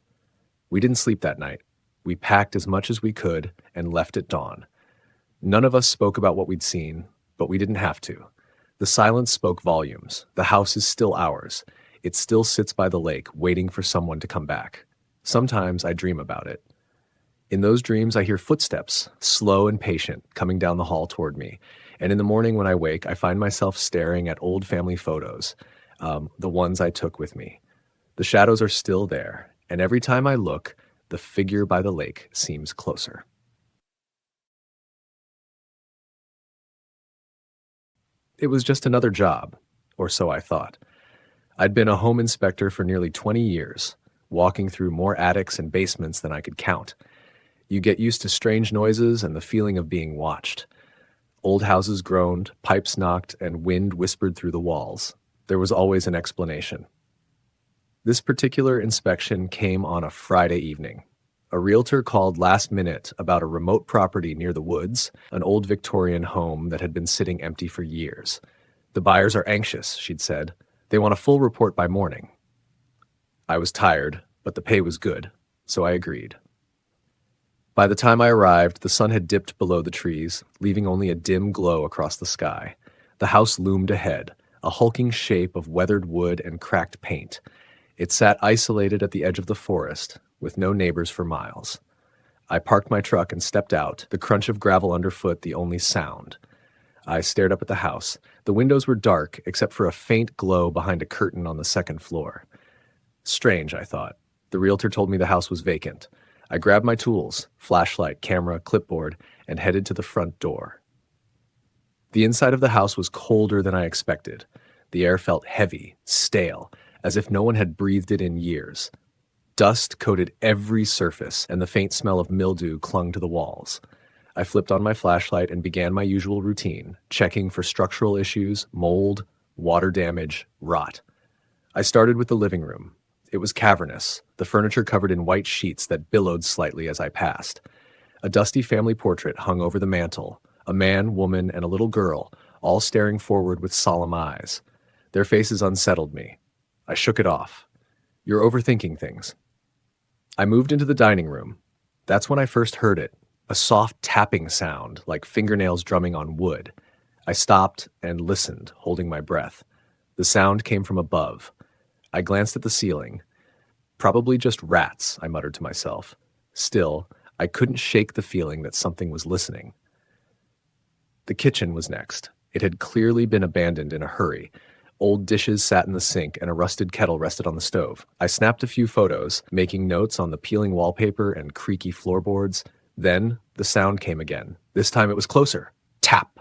We didn't sleep that night. We packed as much as we could and left at dawn. None of us spoke about what we'd seen, but we didn't have to. The silence spoke volumes. The house is still ours. It still sits by the lake, waiting for someone to come back. Sometimes I dream about it. In those dreams, I hear footsteps, slow and patient, coming down the hall toward me. And in the morning when I wake, I find myself staring at old family photos, the ones I took with me. The shadows are still there, and every time I look, the figure by the lake seems closer. It was just another job, or so I thought. I'd been a home inspector for nearly 20 years, walking through more attics and basements than I could count. You get used to strange noises and the feeling of being watched. Old houses groaned, pipes knocked, and wind whispered through the walls. There was always an explanation. This particular inspection came on a Friday evening. A realtor called last minute about a remote property near the woods, an old Victorian home that had been sitting empty for years. The buyers are anxious, she'd said. They want a full report by morning. I was tired, but the pay was good, so I agreed. By the time I arrived, the sun had dipped below the trees, leaving only a dim glow across the sky. The house loomed ahead, a hulking shape of weathered wood and cracked paint. It sat isolated at the edge of the forest, with no neighbors for miles. I parked my truck and stepped out, the crunch of gravel underfoot the only sound. I stared up at the house. The windows were dark, except for a faint glow behind a curtain on the second floor. Strange, I thought. The realtor told me the house was vacant. I grabbed my tools, flashlight, camera, clipboard, and headed to the front door. The inside of the house was colder than I expected. The air felt heavy, stale, as if no one had breathed it in years. Dust coated every surface, and the faint smell of mildew clung to the walls. I flipped on my flashlight and began my usual routine, checking for structural issues, mold, water damage, rot. I started with the living room. It was cavernous, the furniture covered in white sheets that billowed slightly as I passed. A dusty family portrait hung over the mantel, a man, woman, and a little girl, all staring forward with solemn eyes. Their faces unsettled me. I shook it off. You're overthinking things. I moved into the dining room. That's when I first heard it, a soft tapping sound like fingernails drumming on wood. I stopped and listened, holding my breath. The sound came from above. I glanced at the ceiling. Probably just rats, I muttered to myself. Still, I couldn't shake the feeling that something was listening. The kitchen was next. It had clearly been abandoned in a hurry. Old dishes sat in the sink and a rusted kettle rested on the stove. I snapped a few photos, making notes on the peeling wallpaper and creaky floorboards. Then the sound came again. This time it was closer. Tap,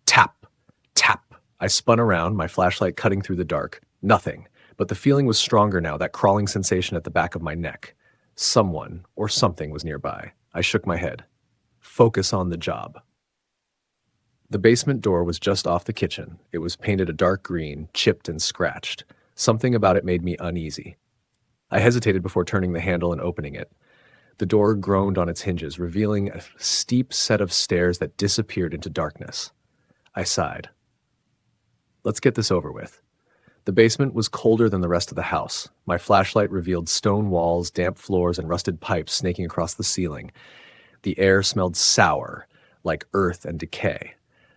tap, tap. I spun around, my flashlight cutting through the dark. Nothing. But the feeling was stronger now, that crawling sensation at the back of my neck. Someone or something was nearby. I shook my head. Focus on the job. The basement door was just off the kitchen. It was painted a dark green, chipped and scratched. Something about it made me uneasy. I hesitated before turning the handle and opening it. The door groaned on its hinges, revealing a steep set of stairs that disappeared into darkness. I sighed. Let's get this over with. The basement was colder than the rest of the house. My flashlight revealed stone walls, damp floors, and rusted pipes snaking across the ceiling. The air smelled sour, like earth and decay.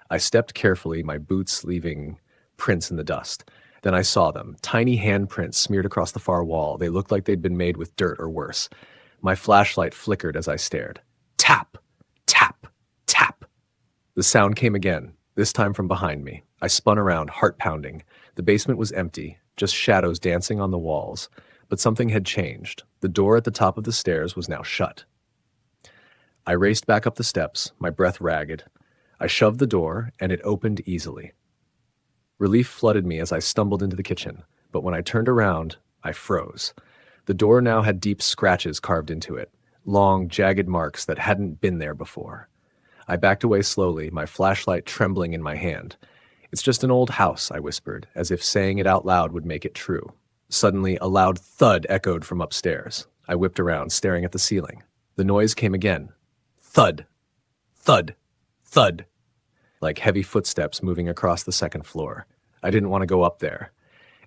I stepped carefully, my boots leaving prints in the dust. Then I saw them, tiny handprints smeared across the far wall. They looked like they'd been made with dirt or worse. My flashlight flickered as I stared. Tap, tap, tap. The sound came again, this time from behind me. I spun around, heart pounding. The basement was empty, just shadows dancing on the walls. But something had changed. The door at the top of the stairs was now shut. I raced back up the steps, my breath ragged. I shoved the door, and it opened easily. Relief flooded me as I stumbled into the kitchen, but when I turned around, I froze. The door now had deep scratches carved into it, long, jagged marks that hadn't been there before. I backed away slowly, my flashlight trembling in my hand. It's just an old house, I whispered, as if saying it out loud would make it true. Suddenly, a loud thud echoed from upstairs. I whipped around, staring at the ceiling. The noise came again. Thud, thud, thud, like heavy footsteps moving across the second floor. I didn't want to go up there.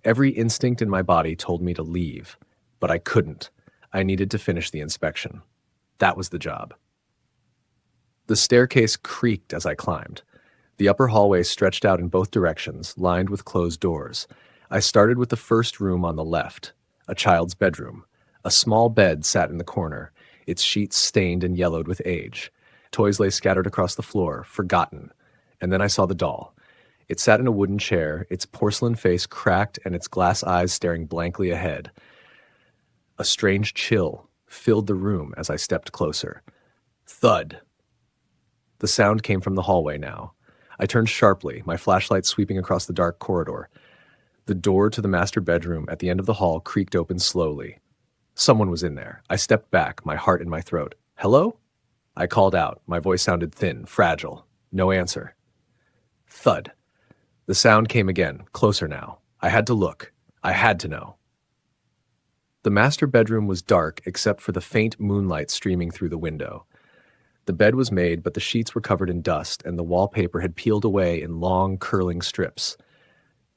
Every instinct in my body told me to leave, but I couldn't. I needed to finish the inspection. That was the job. The staircase creaked as I climbed. The upper hallway stretched out in both directions, lined with closed doors. I started with the first room on the left, a child's bedroom. A small bed sat in the corner, its sheets stained and yellowed with age. Toys lay scattered across the floor, forgotten. And then I saw the doll. It sat in a wooden chair, its porcelain face cracked and its glass eyes staring blankly ahead. A strange chill filled the room as I stepped closer. Thud. The sound came from the hallway now. I turned sharply, my flashlight sweeping across the dark corridor. The door to the master bedroom at the end of the hall creaked open slowly. Someone was in there. I stepped back, my heart in my throat. Hello? I called out. My voice sounded thin, fragile. No answer. Thud. The sound came again, closer now. I had to look. I had to know. The master bedroom was dark except for the faint moonlight streaming through the window. The bed was made, but the sheets were covered in dust, and the wallpaper had peeled away in long, curling strips.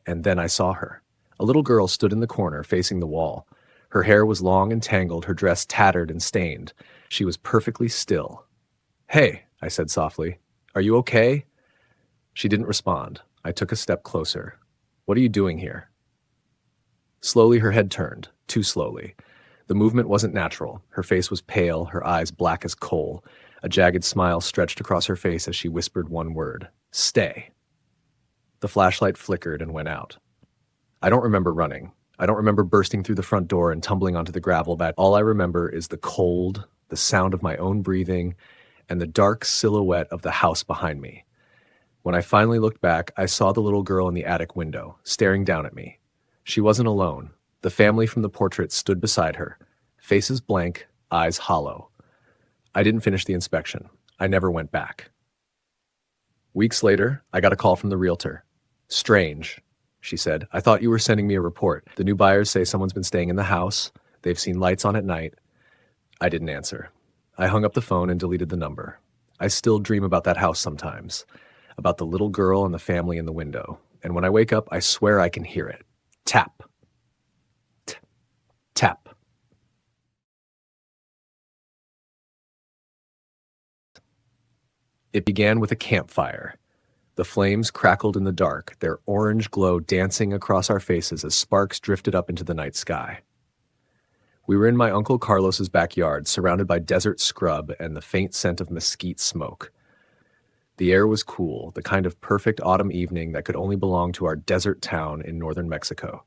And then I saw her. A little girl stood in the corner, facing the wall. Her hair was long and tangled, her dress tattered and stained. She was perfectly still. Hey, I said softly. Are you okay? She didn't respond. I took a step closer. What are you doing here? Slowly her head turned, too slowly. The movement wasn't natural. Her face was pale, her eyes black as coal. A jagged smile stretched across her face as she whispered one word. Stay. The flashlight flickered and went out. I don't remember running. I don't remember bursting through the front door and tumbling onto the gravel bed. All I remember is the cold, the sound of my own breathing, and the dark silhouette of the house behind me. When I finally looked back, I saw the little girl in the attic window, staring down at me. She wasn't alone. The family from the portrait stood beside her, faces blank, eyes hollow. I didn't finish the inspection. I never went back. Weeks later, I got a call from the realtor. Strange, she said. I thought you were sending me a report. The new buyers say someone's been staying in the house. They've seen lights on at night. I didn't answer. I hung up the phone and deleted the number. I still dream about that house sometimes, about the little girl and the family in the window. And when I wake up, I swear I can hear it. Tap. Tap. It began with a campfire. The flames crackled in the dark, their orange glow dancing across our faces as sparks drifted up into the night sky. We were in my Uncle Carlos's backyard, surrounded by desert scrub and the faint scent of mesquite smoke. The air was cool, the kind of perfect autumn evening that could only belong to our desert town in northern Mexico.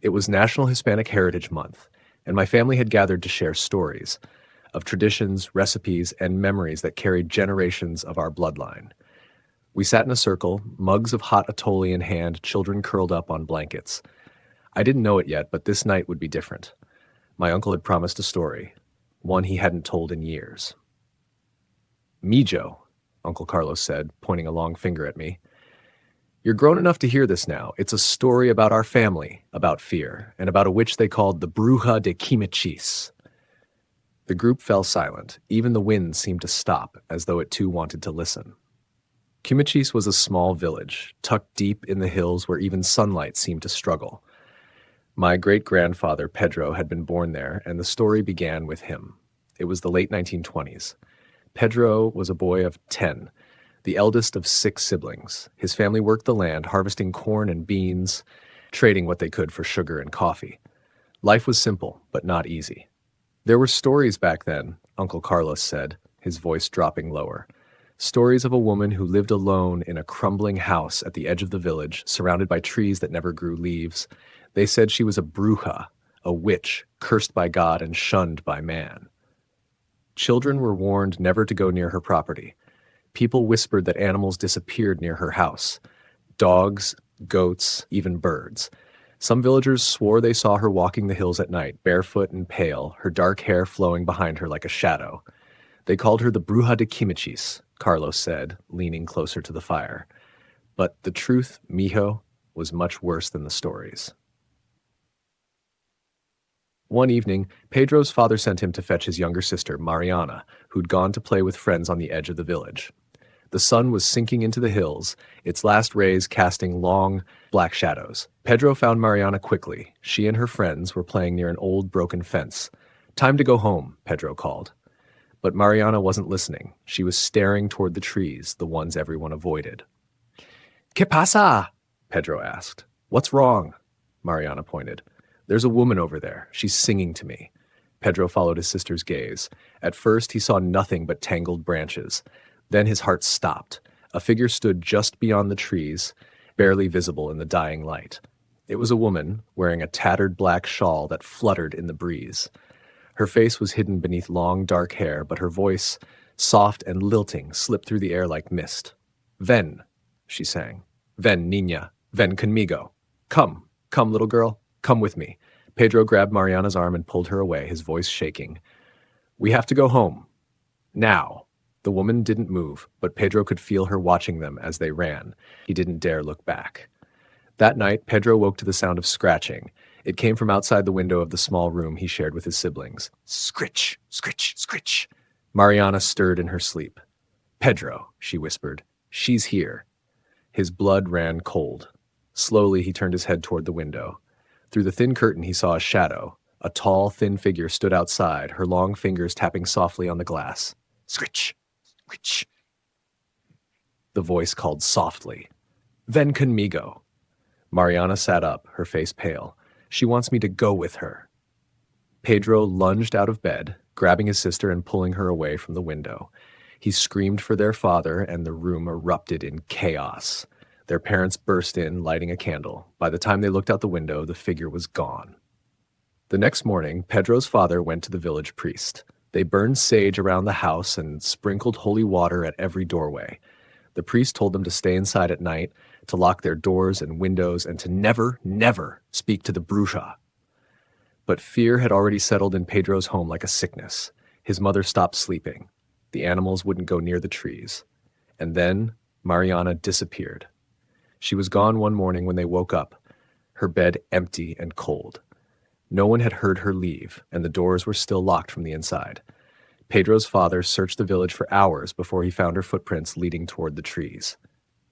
It was National Hispanic Heritage Month, and my family had gathered to share stories of traditions, recipes, and memories that carried generations of our bloodline. We sat in a circle, mugs of hot atole in hand, children curled up on blankets. I didn't know it yet, but this night would be different. My uncle had promised a story, one he hadn't told in years. Mijo, Uncle Carlos said, pointing a long finger at me. You're grown enough to hear this now. It's a story about our family, about fear, and about a witch they called the Bruja de Quimichis. The group fell silent. Even the wind seemed to stop, as though it too wanted to listen. Quimichis was a small village, tucked deep in the hills where even sunlight seemed to struggle. My great-grandfather, Pedro, had been born there, and the story began with him. It was the late 1920s. Pedro was a boy of 10, the eldest of 6 siblings. His family worked the land, harvesting corn and beans, trading what they could for sugar and coffee. Life was simple, but not easy. There were stories back then, Uncle Carlos said, his voice dropping lower. Stories of a woman who lived alone in a crumbling house at the edge of the village, surrounded by trees that never grew leaves. They said she was a bruja, a witch, cursed by God and shunned by man. Children were warned never to go near her property. People whispered that animals disappeared near her house. Dogs, goats, even birds. Some villagers swore they saw her walking the hills at night, barefoot and pale, her dark hair flowing behind her like a shadow. They called her the Bruja de Quimichis, Carlos said, leaning closer to the fire. But the truth, mijo, was much worse than the stories. One evening, Pedro's father sent him to fetch his younger sister, Mariana, who'd gone to play with friends on the edge of the village. The sun was sinking into the hills, its last rays casting long, black shadows. Pedro found Mariana quickly. She and her friends were playing near an old, broken fence. Time to go home, Pedro called. But Mariana wasn't listening. She was staring toward the trees, the ones everyone avoided. ¿Qué pasa? Pedro asked. What's wrong? Mariana pointed. There's a woman over there. She's singing to me. Pedro followed his sister's gaze. At first, he saw nothing but tangled branches. Then his heart stopped. A figure stood just beyond the trees, barely visible in the dying light. It was a woman wearing a tattered black shawl that fluttered in the breeze. Her face was hidden beneath long, dark hair, but her voice, soft and lilting, slipped through the air like mist. Ven, she sang. Ven, niña. Ven conmigo. Come, come, little girl. Come with me. Pedro grabbed Mariana's arm and pulled her away, his voice shaking. We have to go home. Now. The woman didn't move, but Pedro could feel her watching them as they ran. He didn't dare look back. That night, Pedro woke to the sound of scratching. It came from outside the window of the small room he shared with his siblings. Scritch, scritch, scritch. Mariana stirred in her sleep. Pedro, she whispered. She's here. His blood ran cold. Slowly, he turned his head toward the window. Through the thin curtain, he saw a shadow. A tall, thin figure stood outside, her long fingers tapping softly on the glass. Scritch, scritch. The voice called softly. Ven conmigo. Mariana sat up, her face pale. She wants me to go with her. Pedro lunged out of bed, grabbing his sister and pulling her away from the window. He screamed for their father, and the room erupted in chaos. Their parents burst in, lighting a candle. By the time they looked out the window, the figure was gone. The next morning, Pedro's father went to the village priest. They burned sage around the house and sprinkled holy water at every doorway. The priest told them to stay inside at night, to lock their doors and windows, and to never, never speak to the bruja. But fear had already settled in Pedro's home like a sickness. His mother stopped sleeping. The animals wouldn't go near the trees. And then Mariana disappeared. She was gone one morning when they woke up, her bed empty and cold. No one had heard her leave, and the doors were still locked from the inside. Pedro's father searched the village for hours before he found her footprints leading toward the trees.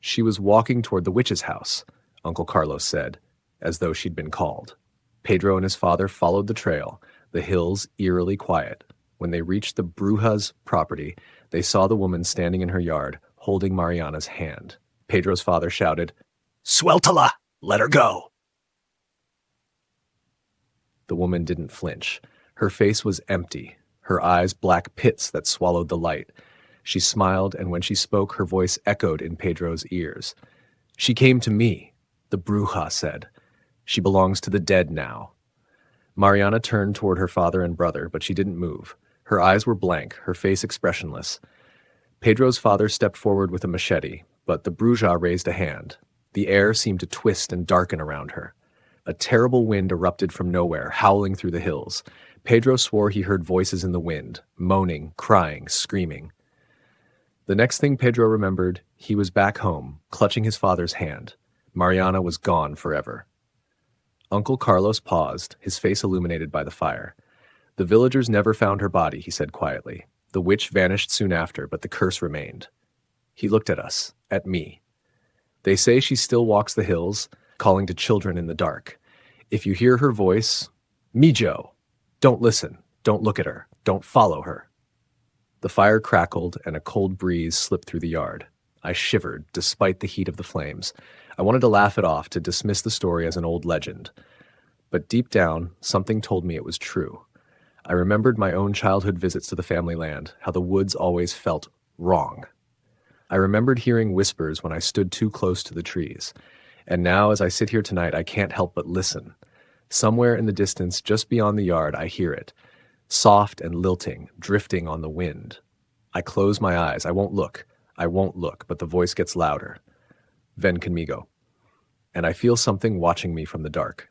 She was walking toward the witch's house, Uncle Carlos said, as though she'd been called. Pedro and his father followed the trail, the hills eerily quiet. When they reached the bruja's property, they saw the woman standing in her yard, holding Mariana's hand. Pedro's father shouted, Suéltala! Let her go! The woman didn't flinch. Her face was empty, her eyes black pits that swallowed the light. She smiled, and when she spoke, her voice echoed in Pedro's ears. She came to me, the bruja said. She belongs to the dead now. Mariana turned toward her father and brother, but she didn't move. Her eyes were blank, her face expressionless. Pedro's father stepped forward with a machete, but the bruja raised a hand. The air seemed to twist and darken around her. A terrible wind erupted from nowhere, howling through the hills. Pedro swore he heard voices in the wind, moaning, crying, screaming. The next thing Pedro remembered, he was back home, clutching his father's hand. Mariana was gone forever. Uncle Carlos paused, his face illuminated by the fire. The villagers never found her body, he said quietly. The witch vanished soon after, but the curse remained. He looked at us, at me. They say she still walks the hills, calling to children in the dark. If you hear her voice, Mijo, don't listen, don't look at her, don't follow her. The fire crackled and a cold breeze slipped through the yard. I shivered, despite the heat of the flames. I wanted to laugh it off, to dismiss the story as an old legend. But deep down, something told me it was true. I remembered my own childhood visits to the family land, how the woods always felt wrong. I remembered hearing whispers when I stood too close to the trees. And now, as I sit here tonight, I can't help but listen. Somewhere in the distance, just beyond the yard, I hear it. Soft and lilting, drifting on the wind. I close my eyes. I won't look, but the voice gets louder. Ven conmigo. And I feel something watching me from the dark.